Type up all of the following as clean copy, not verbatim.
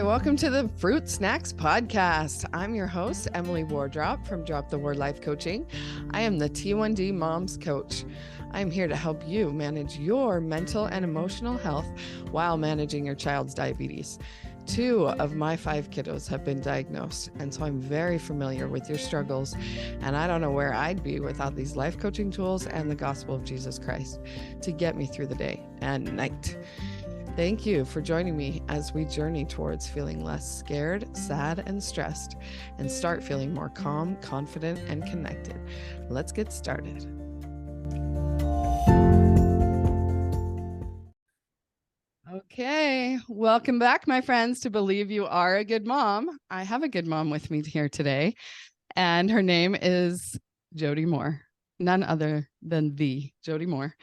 welcome to the Fruit Snacks Podcast. I'm your host, Emily Wardrop from Drop the Word Life Coaching. I am the T1D Moms Coach. I'm here to help you manage your mental and emotional health while managing your child's diabetes. 2 of my 5 kiddos have been diagnosed, and so I'm very familiar with your struggles, and I don't know where I'd be without these life coaching tools and the gospel of Jesus Christ to get me through the day and night. Thank you for joining me as we journey towards feeling less scared, sad, and stressed, and start feeling more calm, confident, and connected. Let's get started. Okay, welcome back, my friends, to Believe You Are a Good Mom. I have a good mom with me here today, and her name is Jody Moore, none other than the Jody Moore.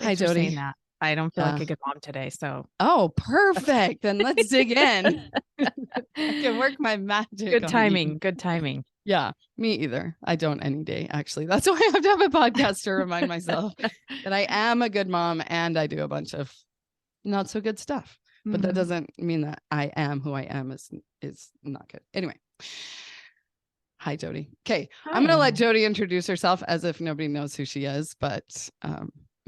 Thanks Hi, Jody. For saying that. I don't feel like a good mom today, so. Oh, perfect. Then let's dig in. I can work my magic. Good timing. Good timing. Yeah, me either. I don't any day, actually. That's why I have to have a podcast to remind myself that I am a good mom and I do a bunch of not so good stuff. But that doesn't mean that I am who I am is not good. Anyway. Hi, Jody. Okay. Hi. I'm going to let Jody introduce herself as if nobody knows who she is, but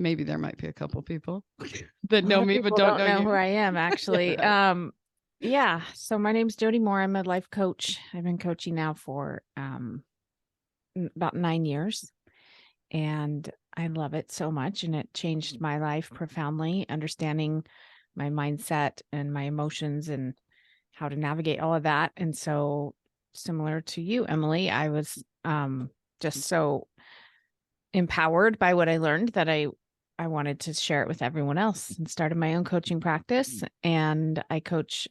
maybe there might be a couple people that know me but don't know who I am, actually. Yeah. So my name's Jody Moore. I'm a life coach. I've been coaching now for about 9 years, and I love it so much. And it changed my life profoundly, understanding my mindset and my emotions and how to navigate all of that. And so similar to you, Emily, I was just so empowered by what I learned that I wanted to share it with everyone else, and started my own coaching practice. And I coach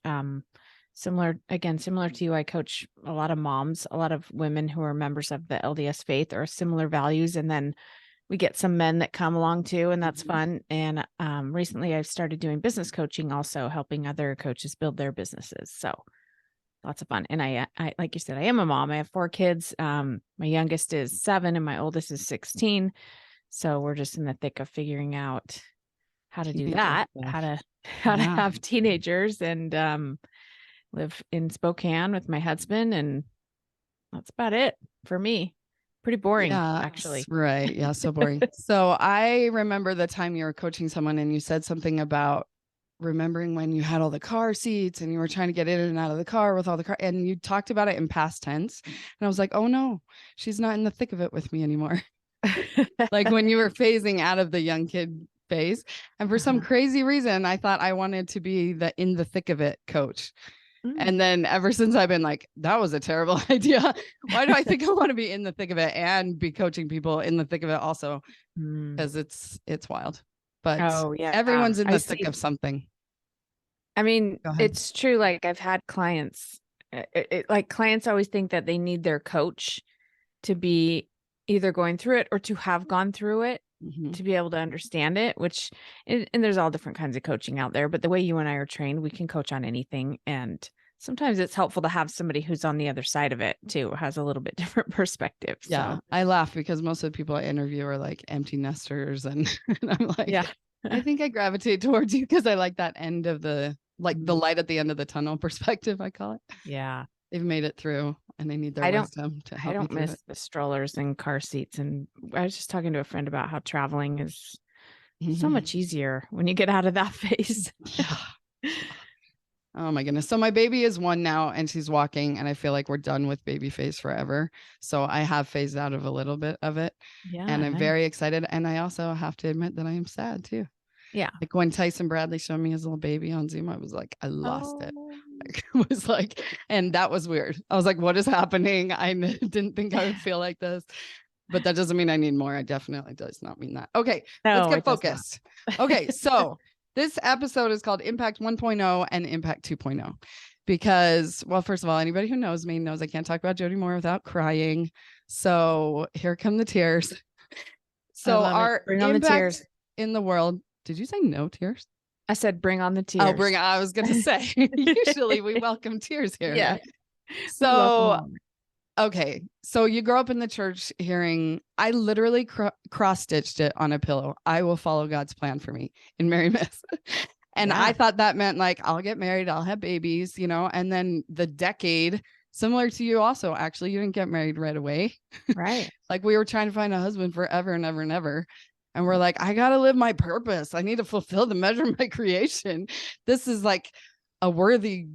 similar to you. I coach a lot of moms, a lot of women who are members of the LDS faith or similar values. And then we get some men that come along too, and that's fun. And recently I've started doing business coaching, also helping other coaches build their businesses. So lots of fun. And I like you said, I am a mom. I have 4 kids. My youngest is 7 and my oldest is 16. So we're just in the thick of figuring out how to do that, how to have teenagers, and live in Spokane with my husband. And that's about it for me. Pretty boring, actually. Right. Yeah. So boring. So I remember the time you were coaching someone and you said something about remembering when you had all the car seats and you were trying to get in and out of the car with all the car, and you talked about it in past tense. And I was like, oh no, she's not in the thick of it with me anymore. Like when you were phasing out of the young kid phase. And for some crazy reason, I thought I wanted to be the in the thick of it coach. And then ever since I've been like, that was a terrible idea. Why do I think I want to be in the thick of it and be coaching people in the thick of it also? Because it's wild. But everyone's in the thick of something. I mean, it's true. Like I've had clients, like clients always think that they need their coach to be either going through it or to have gone through it to be able to understand it, which, and there's all different kinds of coaching out there, but the way you and I are trained, we can coach on anything. And sometimes it's helpful to have somebody who's on the other side of it too, has a little bit different perspective. Yeah. So. I laugh because most of the people I interview are like empty nesters. And I'm like, I think I gravitate towards you because I like that end of the light at the end of the tunnel perspective, I call it. Yeah. They've made it through and they need their wisdom to help. I don't miss the strollers and car seats. And I was just talking to a friend about how traveling is so much easier when you get out of that phase. Oh my goodness. So my baby is 1 now and she's walking, and I feel like we're done with baby phase forever. So I have phased out of a little bit of it. Yeah. And I'm very excited. And I also have to admit that I am sad too. Yeah. Like when Tyson Bradley showed me his little baby on Zoom, I was like, I lost it. It was like, and that was weird. I was like, what is happening? I didn't think I would feel like this, but that doesn't mean I need more. I definitely does not mean that. Okay. Let's get focused. Okay. So this episode is called Impact 1.0 and Impact 2.0 because, well, first of all, anybody who knows me knows I can't talk about Jody Moore without crying. So here come the tears. So our impact in the world. Did you say no tears? I said, bring on the tears. Oh, I was going to say, usually we welcome tears here. Yeah. Right? So, okay. So you grow up in the church hearing, I literally cross-stitched it on a pillow. I will follow God's plan for me in Mary Miss. And I thought that meant like, I'll get married, I'll have babies, and then the decade, similar to you also, actually, you didn't get married right away. Right. Like we were trying to find a husband forever and ever and ever. And we're like, I got to live my purpose. I need to fulfill the measure of my creation. This is like a worthy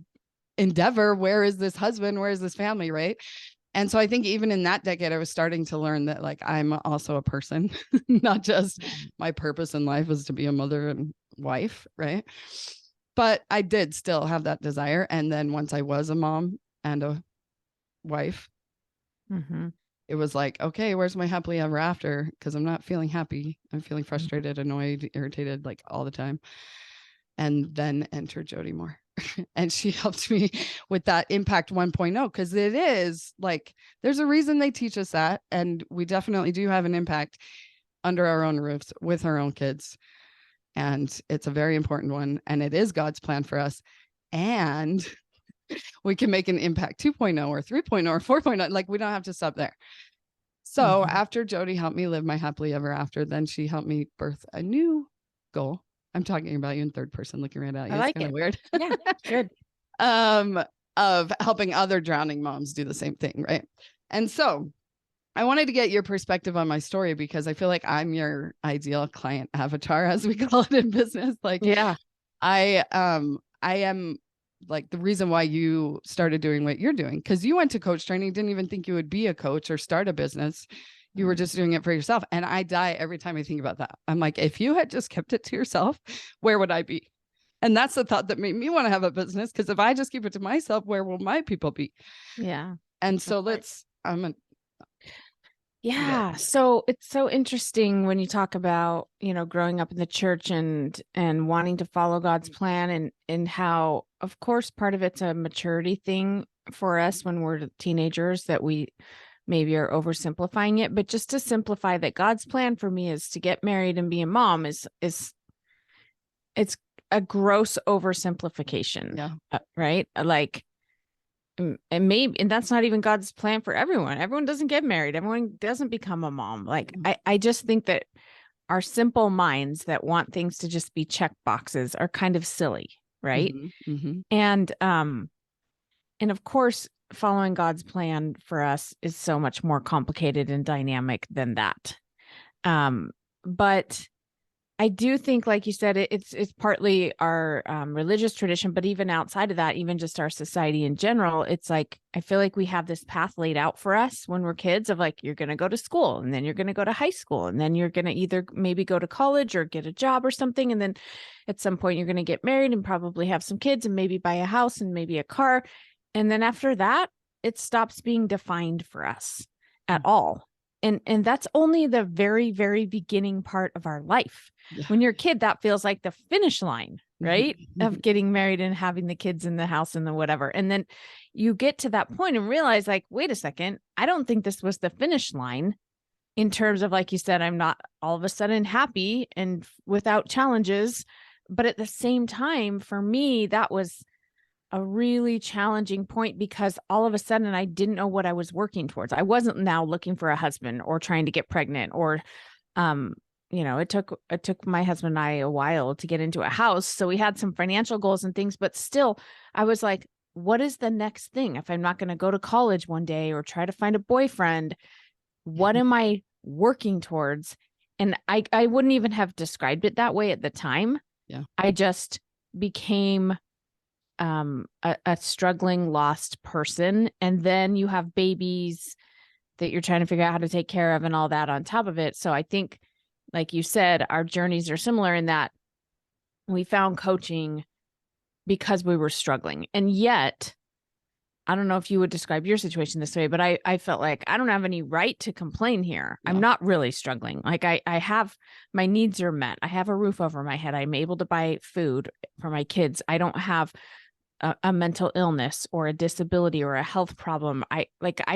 endeavor. Where is this husband? Where is this family? Right. And so I think even in that decade, I was starting to learn that like, I'm also a person, not just my purpose in life is to be a mother and wife. Right. But I did still have that desire. And then once I was a mom and a wife, it was like, okay, where's my happily ever after? Because I'm not feeling happy. I'm feeling frustrated, annoyed, irritated, like all the time. And then enter Jody Moore. And she helped me with that Impact 1.0, because it is like, there's a reason they teach us that. And we definitely do have an impact under our own roofs with our own kids. And it's a very important one. And it is God's plan for us. And we can make an impact 2.0 or 3.0 or 4.0. Like we don't have to stop there. So after Jody helped me live my happily ever after, then she helped me birth a new goal. I'm talking about you in third person, looking right at you. I like it's kind of weird. Yeah, good. Of helping other drowning moms do the same thing. Right. And so I wanted to get your perspective on my story, because I feel like I'm your ideal client avatar, as we call it in business. Like, I am like the reason why you started doing what you're doing, because you went to coach training, didn't even think you would be a coach or start a business. You were just doing it for yourself. And I die every time I think about that. I'm like, if you had just kept it to yourself, where would I be? And that's the thought that made me want to have a business. Because if I just keep it to myself, where will my people be? Yeah. And so so it's so interesting when you talk about, growing up in the church and wanting to follow God's plan, and how, of course, part of it's a maturity thing for us when we're teenagers, that we maybe are oversimplifying it. But just to simplify that, God's plan for me is to get married and be a mom is it's a gross oversimplification. Right? Like, and that's not even God's plan for everyone. Everyone doesn't get married. Everyone doesn't become a mom. Like, I just think that our simple minds that want things to just be check boxes are kind of silly. Right. And of course, following God's plan for us is so much more complicated and dynamic than that. But I do think, like you said, it's partly our religious tradition, but even outside of that, even just our society in general, it's like, I feel like we have this path laid out for us when we're kids of like, you're going to go to school, and then you're going to go to high school, and then you're going to either maybe go to college or get a job or something. And then at some point you're going to get married and probably have some kids and maybe buy a house and maybe a car. And then after that, it stops being defined for us at all. And that's only the very, very beginning part of our life. When you're a kid, that feels like the finish line, right? Of getting married and having the kids in the house and the whatever. And then you get to that point and realize, like, wait a second, I don't think this was the finish line, in terms of, like you said, I'm not all of a sudden happy and without challenges. But at the same time, for me, that was a really challenging point, because all of a sudden I didn't know what I was working towards. I wasn't now looking for a husband or trying to get pregnant, or, it took my husband and I a while to get into a house. So we had some financial goals and things, but still I was like, what is the next thing? If I'm not going to go to college one day or try to find a boyfriend, what am I working towards? And I wouldn't even have described it that way at the time. Yeah. I just became a struggling, lost person. And then you have babies that you're trying to figure out how to take care of and all that on top of it. So I think, like you said, our journeys are similar in that we found coaching because we were struggling. And yet, I don't know if you would describe your situation this way, but I felt like I don't have any right to complain here. Yeah. I'm not really struggling. Like I have, my needs are met. I have a roof over my head. I'm able to buy food for my kids. I don't have a mental illness or a disability or a health problem. I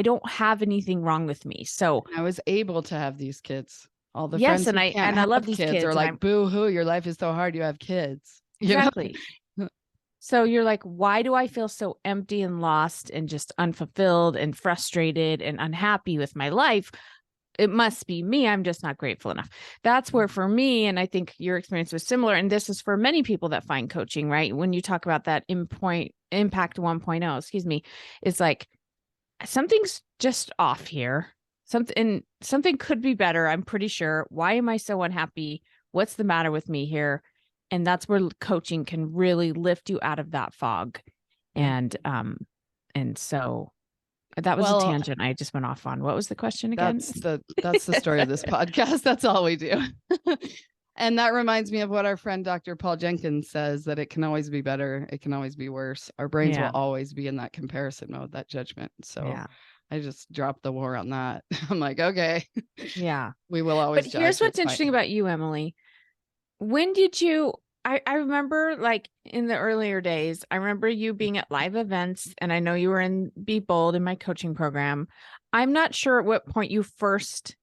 don't have anything wrong with me. So I was able to have these kids. All the friends and I love these kids are like, boo hoo, your life is so hard. You have kids. Exactly. So you're like, why do I feel so empty and lost and just unfulfilled and frustrated and unhappy with my life? it must be me. I'm just not grateful enough. That's where for me, and I think your experience was similar, and this is for many people that find coaching, right? When you talk about that impact 1.0, excuse me, it's like something's just off here. Something could be better. I'm pretty sure. Why am I so unhappy? What's the matter with me here? And that's where coaching can really lift you out of that fog. And so that was a tangent I just went off on. What was the question again? That's the story of this podcast. That's all we do. And that reminds me of what our friend Dr. Paul Jenkins says, that it can always be better. It can always be worse. Our brains will always be in that comparison mode, that judgment. So I just dropped the war on that. I'm like, okay. Yeah. We will always judge. But here's what's interesting about you, Emily. When did you, I remember like in the earlier days, I remember you being at live events, and I know you were in Be Bold in my coaching program. I'm not sure at what point you first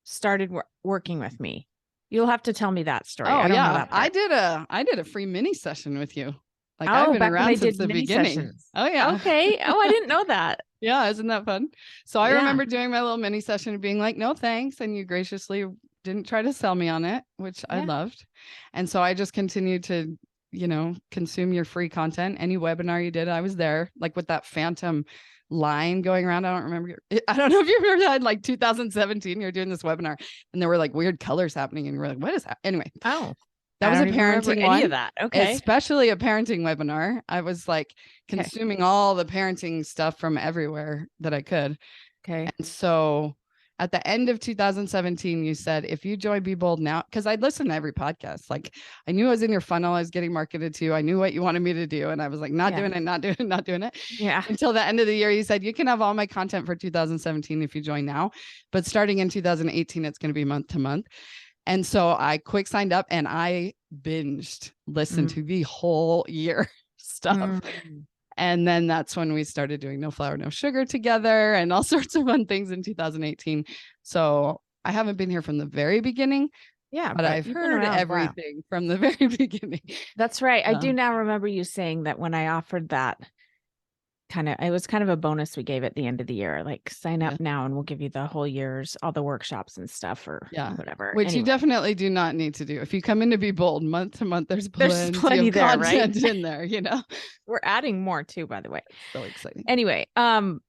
started working with me. You'll have to tell me that story. Oh, I don't know that part. I did a free mini session with you. Like I've been around since the beginning. Sessions. Oh yeah. Okay. Oh, I didn't know that. Yeah. Isn't that fun? So I remember doing my little mini session and being like, no, thanks. And you graciously didn't try to sell me on it, which I loved. And so I just continued to, consume your free content. Any webinar you did, I was there, like with that phantom line going around. I don't remember. I don't know if you remember that in like 2017, you're doing this webinar and there were like weird colors happening and you were like, what is that? Anyway. Oh, that was a parenting one. Any of that. Okay. Especially a parenting webinar. I was like consuming all the parenting stuff from everywhere that I could. Okay. And so at the end of 2017, you said, if you join Be Bold now, because I'd listen to every podcast. Like I knew I was in your funnel. I was getting marketed to. I knew what you wanted me to do. And I was like, not doing it. Yeah. Until the end of the year, you said, you can have all my content for 2017 if you join now. But starting in 2018, it's going to be month to month. And so I quick signed up and I listened to the whole year stuff. And then that's when we started doing No Flour, No Sugar together and all sorts of fun things in 2018. So I haven't been here from the very beginning. Yeah. But I've heard everything from the very beginning. That's right. I do now remember you saying that when I offered that it was kind of a bonus we gave at the end of the year, like sign up now and we'll give you the whole year's, all the workshops and stuff or whatever. Which you definitely do not need to do. If you come in to Be Bold month to month, there's plenty of there, content right? in there, We're adding more too, by the way. So exciting. Anyway, can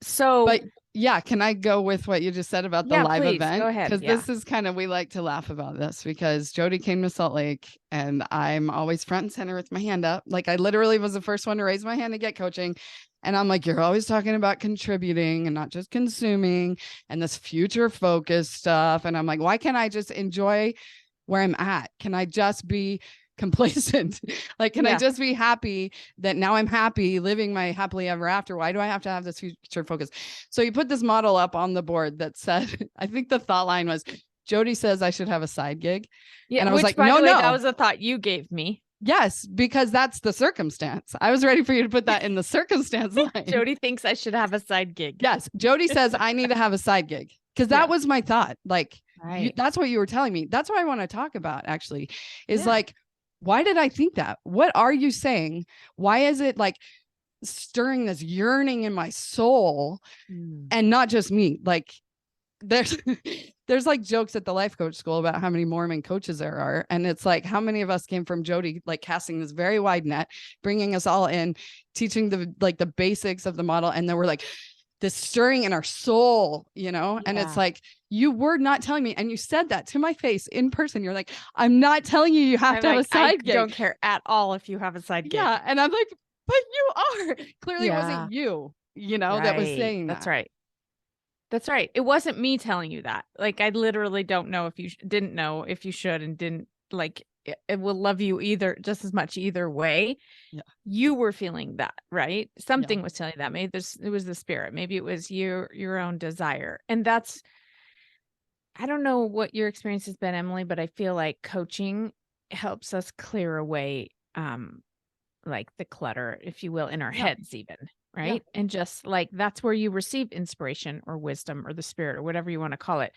I go with what you just said about the live event? Go ahead. Because this is we like to laugh about this because Jody came to Salt Lake and I'm always front and center with my hand up. Like I literally was the first one to raise my hand to get coaching. And I'm like, you're always talking about contributing and not just consuming and this future focused stuff. And I'm like, why can't I just enjoy where I'm at? Can I just be complacent? Like, can I just be happy that now I'm happy living my happily ever after? Why do I have to have this future focus? So you put this model up on the board that said, I think the thought line was, Jody says I should have a side gig. Yeah. And I was like, no, that was a thought you gave me. Yes, because that's the circumstance. I was ready for you to put that in the circumstance line. Jody thinks I should have a side gig. Yes. Jody says I need to have a side gig because that was my thought. Like, that's what you were telling me. That's what I want to talk about actually is like, why did I think that? What are you saying? Why is it like stirring this yearning in my soul and not just me? Like there's like jokes at the life coach school about how many Mormon coaches there are. And it's like, how many of us came from Jody, like casting this very wide net, bringing us all in, teaching the basics of the model. And then we're like this stirring in our soul, and it's like, you were not telling me. And you said that to my face in person. You're like, I'm not telling you have to have a side gig. I don't care at all if you have a side gig. Yeah. And I'm like, but you are. Clearly it wasn't you, that was saying that. That's right. That's right. It wasn't me telling you that. Like, I literally don't know if you didn't know if you should and didn't like it will love you either just as much either way. Yeah. You were feeling that, right? Something was telling you that. Maybe it was the spirit. Maybe it was your own desire. And that's, I don't know what your experience has been, Emily, but I feel like coaching helps us clear away like the clutter, if you will, in our heads even. Right. Yeah. And just like, that's where you receive inspiration or wisdom or the spirit or whatever you want to call it.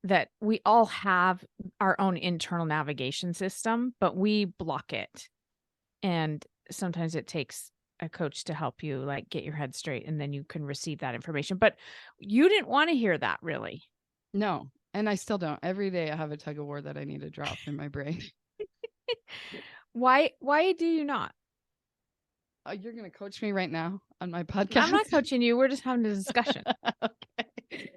That we all have our own internal navigation system, but we block it. And sometimes it takes a coach to help you like get your head straight and then you can receive that information. But you didn't want to hear that really. No. And I still don't. Every day I have a tug of war that I need to drop in my brain. Why do you not? You're going to coach me right now on my podcast? I'm not coaching you. We're just having a discussion. Okay.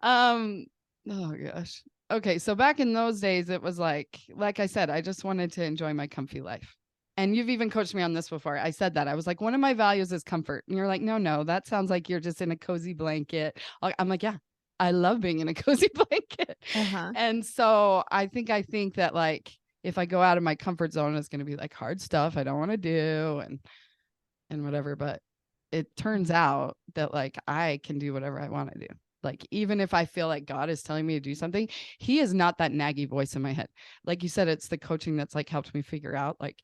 Oh gosh. Okay. So back in those days, it was like I said, I just wanted to enjoy my comfy life. And you've even coached me on this before. I said that. I was like, one of my values is comfort. And you're like, no, that sounds like you're just in a cozy blanket. I'm like, yeah, I love being in a cozy blanket. And so I think that like, if I go out of my comfort zone, it's going to be like hard stuff I don't want to do and whatever. But it turns out that like I can do whatever I want to do. Like, even if I feel like God is telling me to do something, he is not that naggy voice in my head. Like you said, it's the coaching that's like helped me figure out like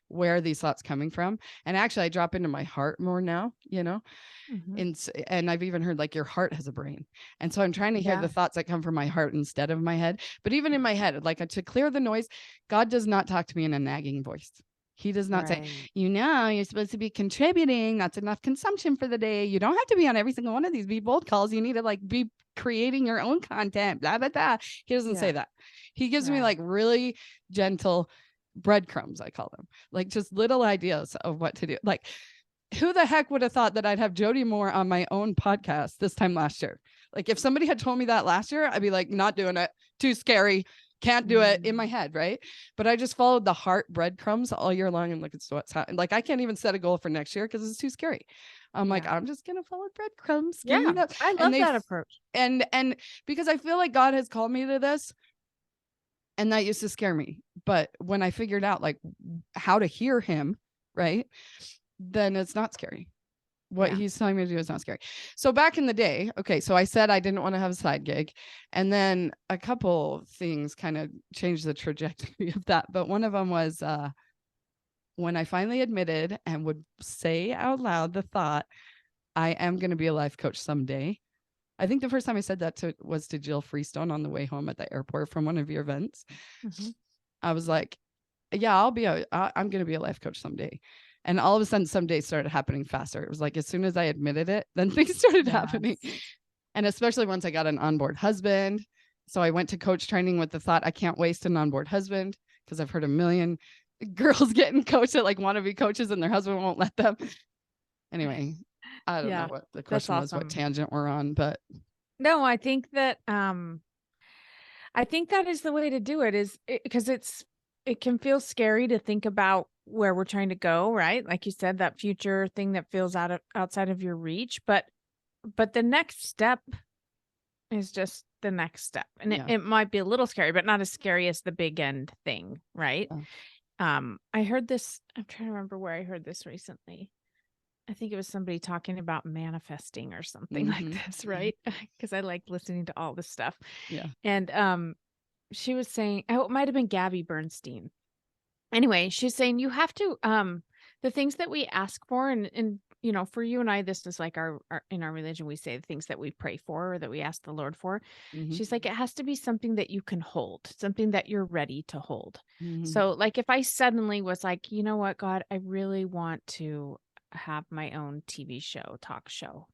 where are these thoughts coming from. And actually I drop into my heart more now, and I've even heard like your heart has a brain. And so I'm trying to hear the thoughts that come from my heart instead of my head. But even in my head, like to clear the noise, God does not talk to me in a nagging voice. He does not say, you're supposed to be contributing. That's enough consumption for the day. You don't have to be on every single one of these Be Bold calls. You need to like be creating your own content, blah, blah, blah. He doesn't say that. He gives me like really gentle breadcrumbs, I call them, like just little ideas of what to do. Like, who the heck would have thought that I'd have Jody Moore on my own podcast this time last year? Like, if somebody had told me that last year, I'd be like, not doing it. Too scary. Can't do it in my head, right? But I just followed the heart breadcrumbs all year long and look at what's happening. Like, I can't even set a goal for next year because it's too scary. I'm like, I'm just gonna follow breadcrumbs. I love that approach. And because I feel like God has called me to this, and that used to scare me. But when I figured out like how to hear him, right, then it's not scary. What he's telling me to do is not scary. So back in the day, okay, so I said I didn't want to have a side gig. And then a couple things kind of changed the trajectory of that. But one of them was when I finally admitted and would say out loud the thought, I am going to be a life coach someday. I think the first time I said that was to Jill Freestone on the way home at the airport from one of your events. I was like, yeah, I'm going to be a life coach someday. And all of a sudden, some days started happening faster. It was like, as soon as I admitted it, then things started happening. And especially once I got an onboard husband. So I went to coach training with the thought, I can't waste an onboard husband, because I've heard a million girls getting coached that like want to be coaches and their husband won't let them. Anyway, I don't know what the question was, what tangent we're on, but no, I think that is the way to do it, is because it can feel scary to think about where we're trying to go, right? Like you said, that future thing that feels outside of your reach, but the next step is just the next step. And it might be a little scary, but not as scary as the big end thing, right? I heard this, I'm trying to remember where I heard this recently. I think it was somebody talking about manifesting or something like this, right? Because I like listening to all this stuff. Yeah. And she was saying, oh, it might have been Gabby Bernstein. Anyway, she's saying you have to, the things that we ask for, and for you and I, this is like our in our religion, we say the things that we pray for or that we ask the Lord for. She's like, it has to be something that you can hold, something that you're ready to hold. So like, if I suddenly was like, you know what, God, I really want to have my own TV show, talk show,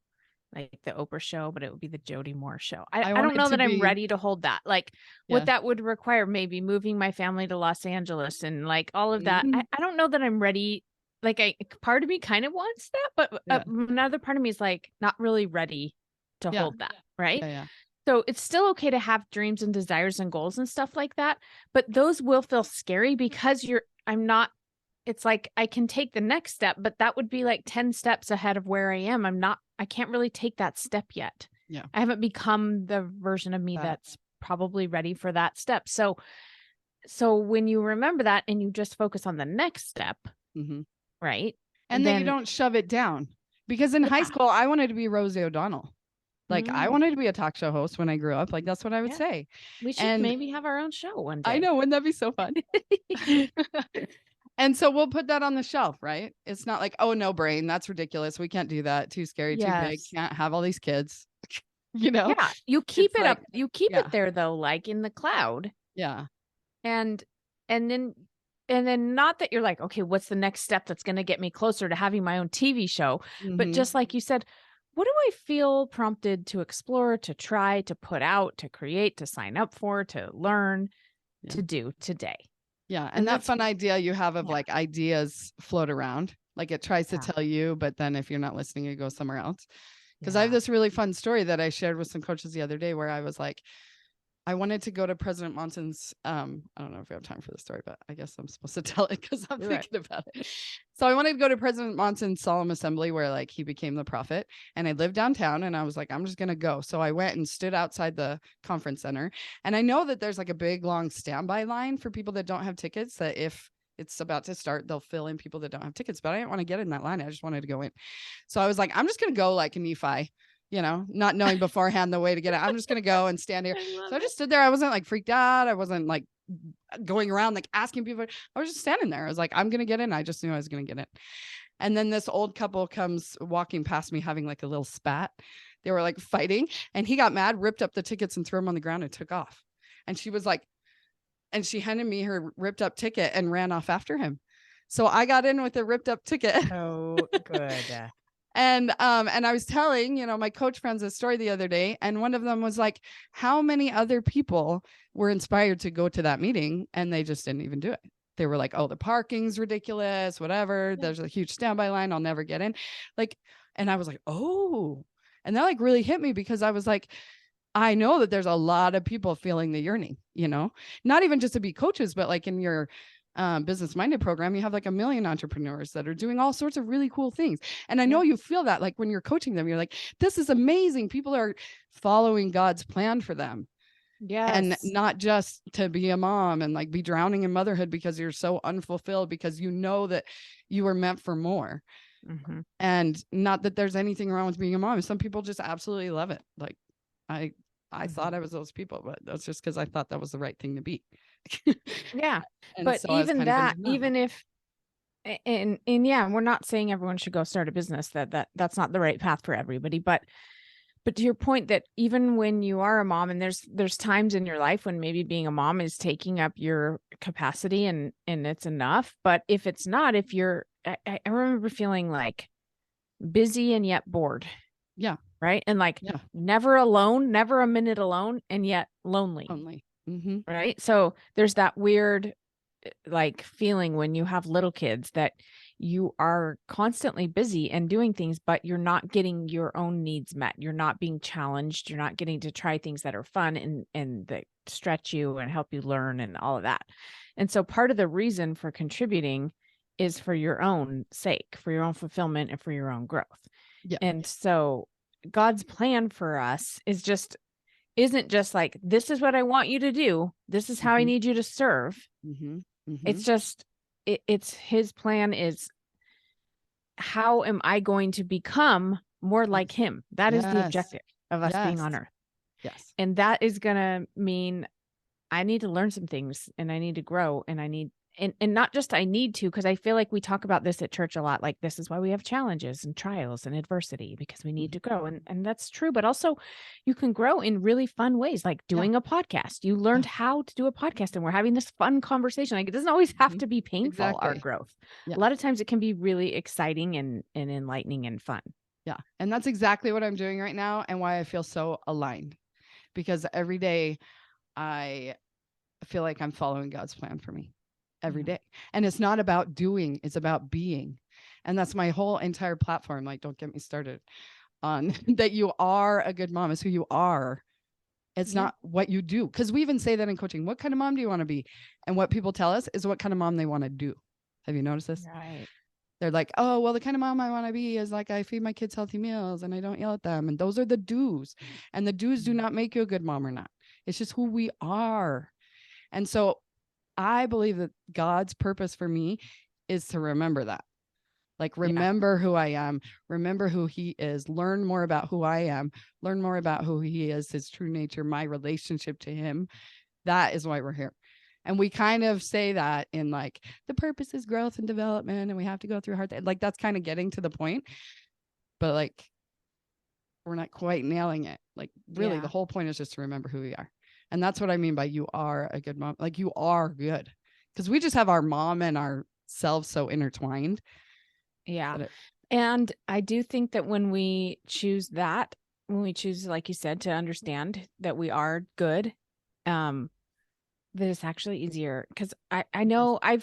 like the Oprah show, but it would be the Jody Moore show. I don't know that I'm ready to hold that. Like what that would require, maybe moving my family to Los Angeles and like all of that. I don't know that I'm ready. Like part of me kind of wants that, but another part of me is like not really ready to hold that. Right. So it's still okay to have dreams and desires and goals and stuff like that, but those will feel scary because it's like I can take the next step, but that would be like 10 steps ahead of where I am. I can't really take that step yet. Yeah. I haven't become the version of me that's probably ready for that step. So when you remember that and you just focus on the next step, right? And then you don't shove it down, because in high school, I wanted to be Rosie O'Donnell. Like I wanted to be a talk show host when I grew up. Like that's what I would say. We should maybe have our own show one day. I know. Wouldn't that be so fun? And so we'll put that on the shelf, right? It's not like, oh, no brain. That's ridiculous. We can't do that. Too scary, too big. Can't have all these kids, Yeah. You keep it up. You keep it there though, like in the cloud. Yeah. And then not that you're like, okay, what's the next step that's going to get me closer to having my own TV show? But just like you said, what do I feel prompted to explore, to try, to put out, to create, to sign up for, to learn, to do today? Yeah. And that fun idea you have of like ideas float around, like it tries to tell you, but then if you're not listening, it goes somewhere else. Because I have this really fun story that I shared with some coaches the other day where I was like, I wanted to go to President Monson's, I don't know if we have time for the story, but I guess I'm supposed to tell it because I'm thinking about it. So I wanted to go to President Monson's solemn assembly where like he became the prophet, and I lived downtown, and I was like, I'm just going to go. So I went and stood outside the conference center. And I know that there's like a big, long standby line for people that don't have tickets, that if it's about to start, they'll fill in people that don't have tickets, but I didn't want to get in that line. I just wanted to go in. So I was like, I'm just going to go like a Nephi, not knowing beforehand the way to get it. I'm just going to go and stand here. So I just stood there. I wasn't like freaked out. I wasn't like going around like asking people. I was just standing there. I was like, I'm going to get in. I just knew I was going to get in. And then this old couple comes walking past me having like a little spat. They were like fighting, and he got mad, ripped up the tickets and threw them on the ground and took off. And she was like, and she handed me her ripped up ticket and ran off after him. So I got in with a ripped up ticket. Oh, good. And I was telling, my coach friends a story the other day, and one of them was like, how many other people were inspired to go to that meeting and they just didn't even do it? They were like, oh, the parking's ridiculous, whatever. There's a huge standby line. I'll never get in. And I was like, oh, and that like really hit me, because I was like, I know that there's a lot of people feeling the yearning, not even just to be coaches, but like in your business minded program, you have like 1 million entrepreneurs that are doing all sorts of really cool things. And I know you feel that like when you're coaching them, you're like, this is amazing. People are following God's plan for them. Yes. And not just to be a mom and like be drowning in motherhood because you're so unfulfilled, because you know that you were meant for more. Mm-hmm. And not that there's anything wrong with being a mom. Some people just absolutely love it. Like I thought I was those people, but that's just because I thought that was the right thing to be. Yeah. And but so even that, even if, and yeah, we're not saying everyone should go start a business, that's not the right path for everybody. But to your point, that even when you are a mom, and there's times in your life when maybe being a mom is taking up your capacity and it's enough. But if it's not, if you're, I remember feeling like busy and yet bored. Yeah. Right. And like never alone, never a minute alone, and yet lonely. Mm-hmm. Right. So there's that weird like feeling when you have little kids that you are constantly busy and doing things, but you're not getting your own needs met. You're not being challenged. You're not getting to try things that are fun and that stretch you and help you learn and all of that. And so part of the reason for contributing is for your own sake, for your own fulfillment, and for your own growth. Yeah. And so God's plan for us isn't just like, this is what I want you to do. This is how I need you to serve. Mm-hmm. Mm-hmm. It's just, it's his plan is, how am I going to become more like him? That is the objective of us being on earth. Yes. And that is going to mean I need to learn some things, and I need to grow, and I need, and not just I need to, because I feel like we talk about this at church a lot. Like, this is why we have challenges and trials and adversity, because we need to grow. And that's true. But also you can grow in really fun ways, like doing a podcast. You learned how to do a podcast, and we're having this fun conversation. Like, it doesn't always have to be painful, our growth. A lot of times it can be really exciting and enlightening and fun. Yeah. And that's exactly what I'm doing right now, and why I feel so aligned, because every day I feel like I'm following God's plan for me every day. And it's not about doing, it's about being. And that's my whole entire platform. Like, don't get me started on that. You are a good mom. It's who you are. It's not what you do. Because we even say that in coaching. What kind of mom do you want to be? And what people tell us is what kind of mom they want to do. Have you noticed this? Right. They're like, oh, well, the kind of mom I want to be is like, I feed my kids healthy meals and I don't yell at them. And those are the do's. And the do's do not make you a good mom or not. It's just who we are. And so I believe that God's purpose for me is to remember that. Like, remember who I am, remember who he is, learn more about who I am, learn more about who he is, his true nature, my relationship to him. That is why we're here. And we kind of say that in like, the purpose is growth and development, and we have to go through hard things. Like, that's kind of getting to the point, but like, we're not quite nailing it. Like, really, the whole point is just to remember who we are. And that's what I mean by you are a good mom. Like, you are good, because we just have our mom and ourselves so intertwined. Yeah. And I do think that when we choose, like you said, to understand that we are good, that it's actually easier. Because I know I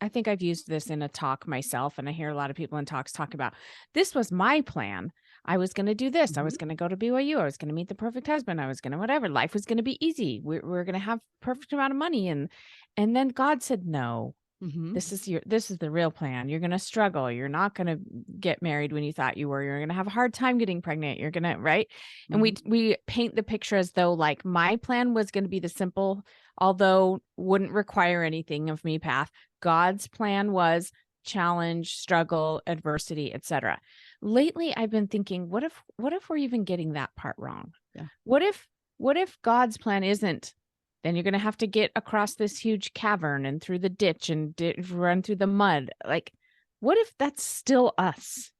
think I've used this in a talk myself, and I hear a lot of people in talks talk about, this was my plan. I was going to do this. I was going to go to BYU. I was going to meet the perfect husband. I was going to whatever. Life was going to be easy. We're going to have perfect amount of money. And then God said, no. This is the real plan. You're going to struggle. You're not going to get married when you thought you were. You're going to have a hard time getting pregnant. You're going to, right? And we paint the picture as though like my plan was going to be the simple, although wouldn't require anything of me path. God's plan was challenge, struggle, adversity, etc. Lately, I've been thinking, what if we're even getting that part wrong? Yeah. What if God's plan isn't, then you're going to have to get across this huge cavern and through the ditch and run through the mud. Like, what if that's still us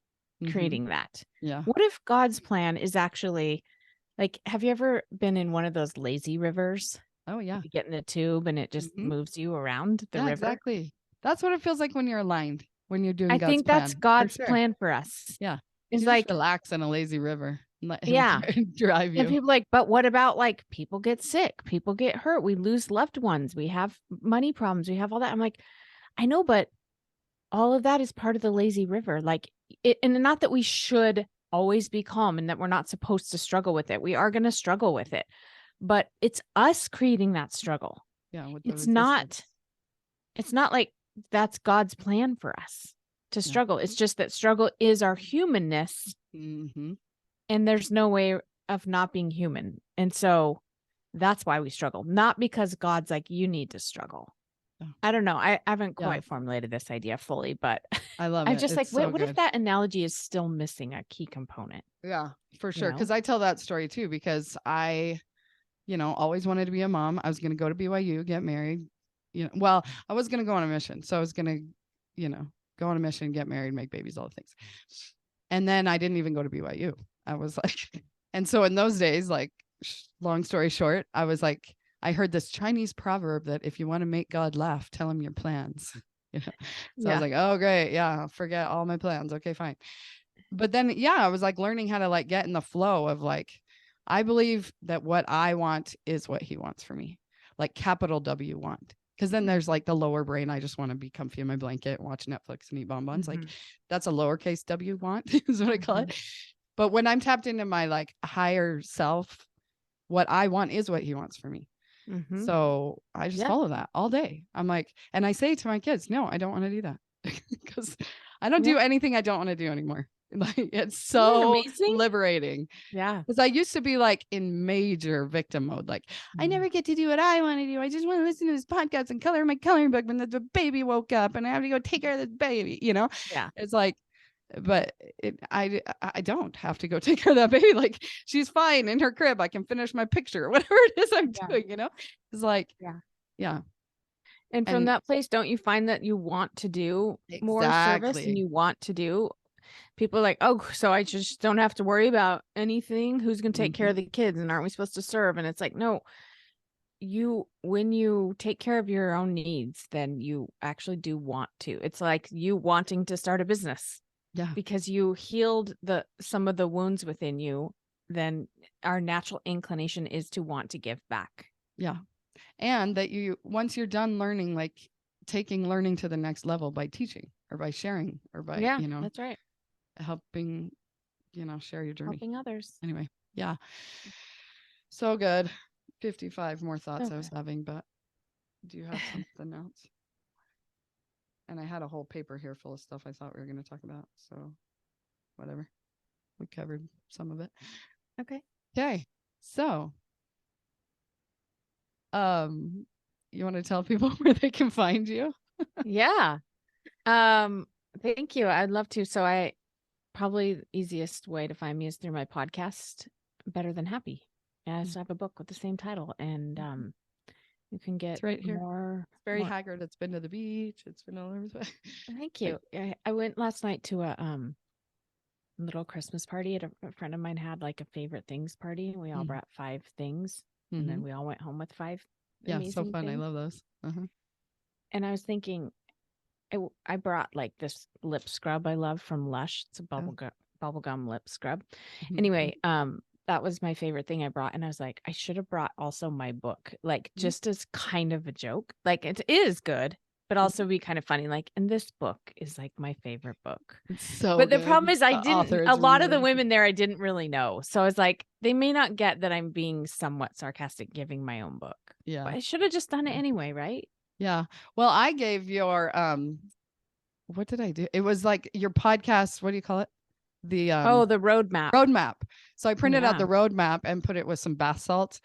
creating that? Yeah. What if God's plan is actually like, have you ever been in one of those lazy rivers? Oh yeah. You get in a tube and it just moves you around the river. Exactly. That's what it feels like when you're aligned, when you're doing I God's think plan. that's God's plan for us. Yeah. It's you like, just relax in a lazy river and let him drive you. And people like, but what about like people get sick, people get hurt, we lose loved ones, we have money problems, we have all that. I'm like, I know, but all of that is part of the lazy river. Like it, and not that we should always be calm and that we're not supposed to struggle with it. We are going to struggle with it, but it's us creating that struggle. Yeah. It's not like that's God's plan for us to struggle. It's just that struggle is our humanness. And there's no way of not being human. And so that's why we struggle. Not because God's like, you need to struggle. I don't know. I haven't quite formulated this idea fully, but I love it. I'm just like, wait, what if that analogy is still missing a key component? Yeah, for sure. Because I tell that story too, because I, always wanted to be a mom. I was going to go to BYU, get married. Well, I was going to go on a mission. So I was going to, go on a mission, get married, make babies, all the things. And then I didn't even go to BYU. I was like, and so in those days, like, long story short, I was like, I heard this Chinese proverb that if you want to make God laugh, tell him your plans. So I was like, oh, great. Yeah. Forget all my plans. Okay, fine. But then, I was like learning how to like get in the flow of like, I believe that what I want is what he wants for me. Like capital W want. Because then there's like the lower brain. I just want to be comfy in my blanket, watch Netflix and eat bonbons. Like that's a lowercase W want is what I call it. But when I'm tapped into my like higher self, what I want is what he wants for me. So I just follow that all day. I'm like, and I say to my kids, no, I don't want to do that because I don't do anything I don't want to do anymore. Like it's so liberating. Yeah. Because I used to be like in major victim mode. Like I never get to do what I want to do. I just want to listen to this podcast and color my coloring book when the baby woke up and I have to go take care of this baby, Yeah. It's like, but I don't have to go take care of that baby. Like she's fine in her crib. I can finish my picture or whatever it is I'm doing, It's like, yeah. And from that place, don't you find that you want to do more service and you want to do, people are like, oh, so I just don't have to worry about anything. Who's going to take care of the kids? And aren't we supposed to serve? And it's like, no, when you take care of your own needs, then you actually do want to. It's like you wanting to start a business. Yeah. Because you healed some of the wounds within you, then our natural inclination is to want to give back. Yeah. And that once you're done learning, like taking learning to the next level by teaching or by sharing or by, that's right. Helping, share your journey. Helping others. Anyway. Yeah. So good. 55 more thoughts I was having, but do you have something else? And I had a whole paper here full of stuff I thought we were going to talk about. So whatever. We covered some of it. Okay. So, you want to tell people where they can find you? Yeah. Thank you. I'd love to. So probably the easiest way to find me is through my podcast, Better Than Happy. I also have a book with the same title, and you can get right here. More. It's very haggard. It's been to the beach. It's been all over the place. Thank you. I went last night to a little Christmas party. A friend of mine had like a favorite things party, and we all brought 5 things, and then we all went home with 5. Yeah, so fun. Things. I love those. And I was thinking, I brought like this lip scrub I love from Lush. It's a bubblegum lip scrub. Anyway, that was my favorite thing I brought. And I was like, I should have brought also my book, like just as kind of a joke. Like it is good, but also be kind of funny. Like, and this book is like my favorite book. But the problem is a lot of the women there I didn't really know. So I was like, they may not get that I'm being somewhat sarcastic giving my own book. Yeah. But I should have just done it anyway, right? Yeah. Well, I gave your what did I do? It was like your podcast, what do you call it? The the roadmap. So I printed out the roadmap and put it with some bath salts,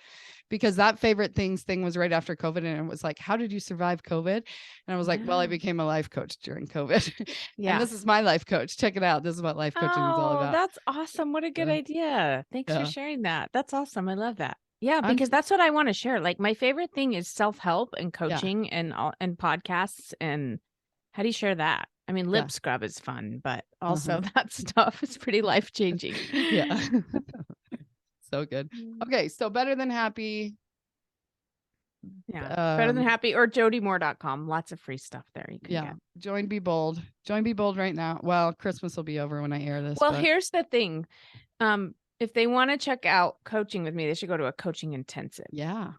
because that favorite thing was right after COVID, and it was like, how did you survive COVID? And I was like, well, I became a life coach during COVID. Yeah. And this is my life coach. Check it out. This is what life coaching is all about. That's awesome. What a good idea. Thanks for sharing that. That's awesome. I love that. Yeah, because that's what I want to share. Like my favorite thing is self-help and coaching and podcasts. And how do you share that? I mean, lip scrub is fun, but also that stuff is pretty life-changing. Yeah. So good. Okay. So Better Than Happy. Yeah. Better Than Happy, or jodymoore.com. Lots of free stuff there. You can get. Join Be Bold. Join Be Bold right now. Well, Christmas will be over when I air this. Well, here's the thing. If they want to check out coaching with me, they should go to a coaching intensive. Yeah.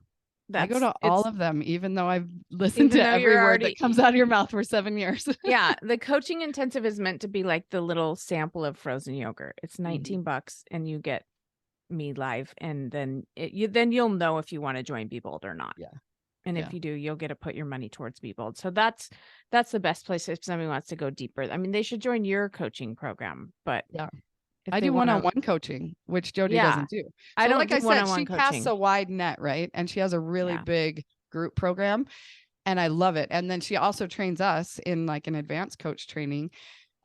I go to all of them, even though I've listened to every word that comes out of your mouth for 7 years. Yeah. The coaching intensive is meant to be like the little sample of frozen yogurt. It's $19 and you get me live. And then you'll know if you want to join Be Bold or not. Yeah. And if you do, you'll get to put your money towards Be Bold. So that's the best place if somebody wants to go deeper. I mean, they should join your coaching program, but I do one-on-one coaching, which Jody doesn't do. So I don't like I said, she casts a wide net, right? And she has a really big group program, and I love it. And then she also trains us in like an advanced coach training.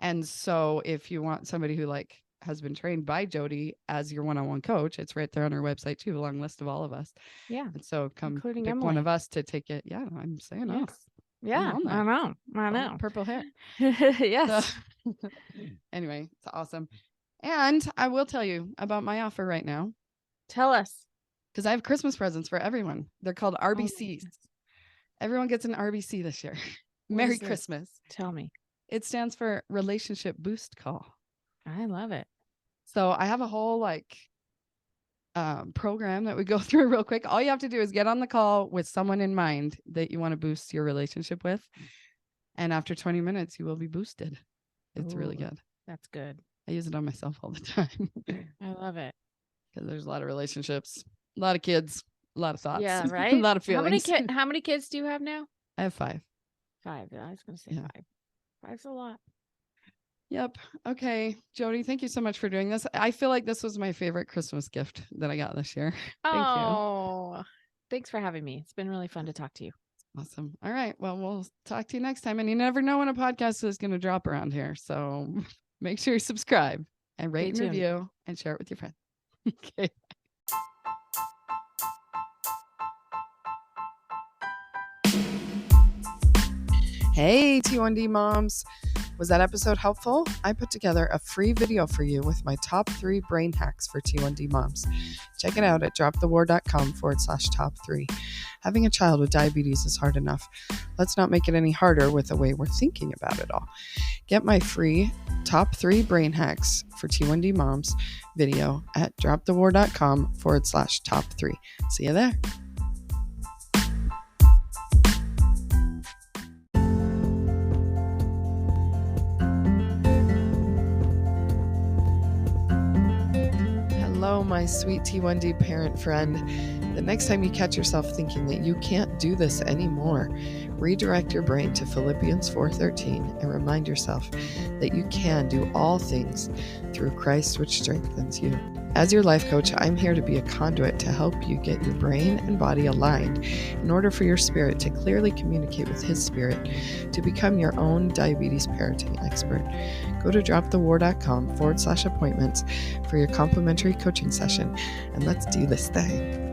And so if you want somebody who like has been trained by Jody as your one-on-one coach, it's right there on her website too, a long list of all of us. Yeah. And so come pick one of us to take it. Yeah, I'm saying yes. Yeah, I know. Purple hair. Yes. So, anyway, it's awesome. And I will tell you about my offer right now. Tell us. Because I have Christmas presents for everyone. They're called RBCs. Everyone gets an RBC this year. Merry Christmas. Tell me. It stands for Relationship Boost Call. I love it. So I have a whole program that we go through real quick. All you have to do is get on the call with someone in mind that you want to boost your relationship with. And after 20 minutes, you will be boosted. It's really good. That's good. I use it on myself all the time. I love it. Because there's a lot of relationships, a lot of kids, a lot of thoughts. Yeah, right? A lot of feelings. How many kids do you have now? I have 5. 5. I was going to say 5. 5's a lot. Yep. Okay. Jody, thank you so much for doing this. I feel like this was my favorite Christmas gift that I got this year. Thank you. Thanks for having me. It's been really fun to talk to you. Awesome. All right. Well, we'll talk to you next time. And you never know when a podcast is going to drop around here. So make sure you subscribe and rate and review and share it with your friends. Okay. Hey, T1D moms. Was that episode helpful? I put together a free video for you with my top 3 brain hacks for T1D moms. Check it out at dropthewar.com/top3. Having a child with diabetes is hard enough. Let's not make it any harder with the way we're thinking about it all. Get my free top 3 brain hacks for T1D moms video at dropthewar.com/top3. See you there. Hello, my sweet T1D parent friend. The next time you catch yourself thinking that you can't do this anymore, redirect your brain to Philippians 4:13 and remind yourself that you can do all things through Christ, which strengthens you. As your life coach, I'm here to be a conduit to help you get your brain and body aligned in order for your spirit to clearly communicate with His Spirit to become your own diabetes parenting expert. Go to dropthewar.com/appointments for your complimentary coaching session, and let's do this thing.